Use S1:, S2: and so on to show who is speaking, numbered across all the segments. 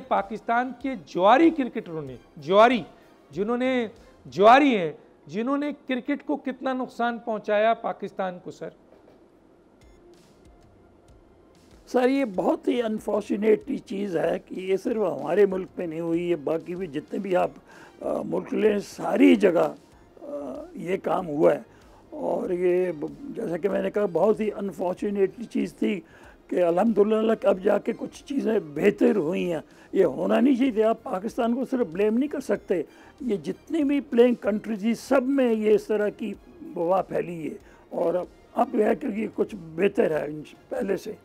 S1: पाकिस्तान के ज्वारी क्रिकेटरों ने ज्वारी हैं जिन्होंने क्रिकेट को कितना नुकसान पहुंचाया पाकिस्तान को।
S2: सर ये बहुत ही अनफॉर्चुनेट चीज़ है कि ये सिर्फ हमारे मुल्क में नहीं हुई, ये बाकी भी जितने भी आप मुल्क लें सारी जगह ये काम हुआ है। और ये जैसा कि मैंने कहा बहुत ही अनफॉर्चुनेट चीज़ थी कि अल्हम्दुलिल्लाह अब जाके कुछ चीज़ें बेहतर हुई हैं। ये होना नहीं चाहिए। आप पाकिस्तान को सिर्फ ब्लेम नहीं कर सकते, ये जितनी भी प्लेइंग कंट्री थी सब में ये इस तरह की वबा फैली है और अब यह है कि कुछ बेहतर है पहले से।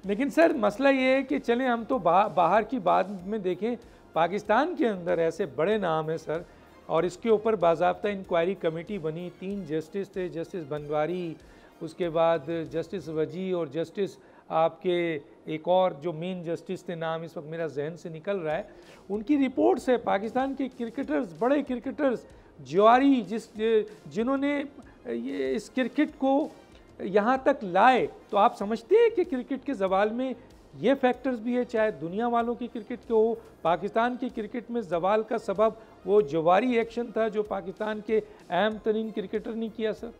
S1: लेकिन सर मसला ये है कि चलें हम तो बाहर की बात में देखें, पाकिस्तान के अंदर ऐसे बड़े नाम हैं सर, और इसके ऊपर बाज़ाब्ता इंक्वायरी कमेटी बनी, 3 जस्टिस थे, जस्टिस बनवारी, उसके बाद जस्टिस वजी और जस्टिस आपके एक और जो मेन जस्टिस थे, नाम इस वक्त मेरा जहन से निकल रहा है, उनकी रिपोर्ट से पाकिस्तान के क्रिकेटर्स, बड़े क्रिकेटर्स ज्वारी जिन्होंने ये इस क्रिकेट को यहाँ तक लाए, तो आप समझते हैं कि क्रिकेट के जवाल में ये फैक्टर्स भी है, चाहे दुनिया वालों की क्रिकेट के हो, पाकिस्तान की क्रिकेट में जवाल का सबब वो ज्वारी एक्शन था जो पाकिस्तान के अहम तरीन क्रिकेटर ने किया। सर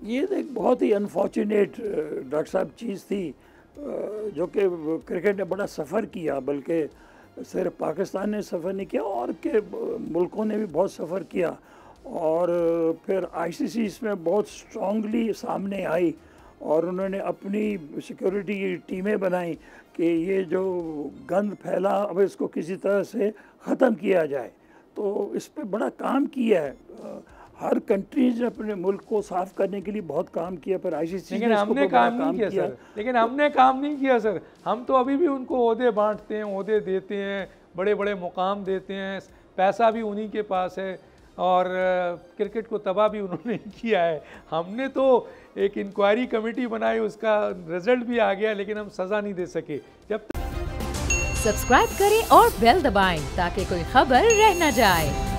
S2: ये एक बहुत ही अनफॉर्चुनेट डॉक्टर साहब चीज़ थी जो कि क्रिकेट ने बड़ा सफ़र किया, बल्कि सिर्फ पाकिस्तान ने सफ़र नहीं किया और के मुल्कों ने भी बहुत सफ़र किया। और फिर आईसीसी इसमें बहुत स्ट्रांगली सामने आई और उन्होंने अपनी सिक्योरिटी की टीमें बनाई कि ये जो गंद फैला अब इसको किसी तरह से ख़त्म किया जाए। तो इस पर बड़ा काम किया है, हर कंट्रीज ने अपने मुल्क को साफ़ करने के लिए बहुत काम किया। पर आईसीसी
S1: लेकिन हमने काम नहीं किया सर, लेकिन हमने काम नहीं किया सर। हम तो अभी भी उनको ओहदे बांटते हैं, ओहदे देते हैं, बड़े बड़े मुकाम देते हैं, पैसा भी उन्हीं के पास है और क्रिकेट को तबाह भी उन्होंने किया है। हमने तो एक इंक्वायरी कमेटी बनाई, उसका रिजल्ट भी आ गया, लेकिन हम सज़ा नहीं दे सके। जब
S3: सब्सक्राइब करें और बेल दबाएं ताकि कोई खबर रह न जाए।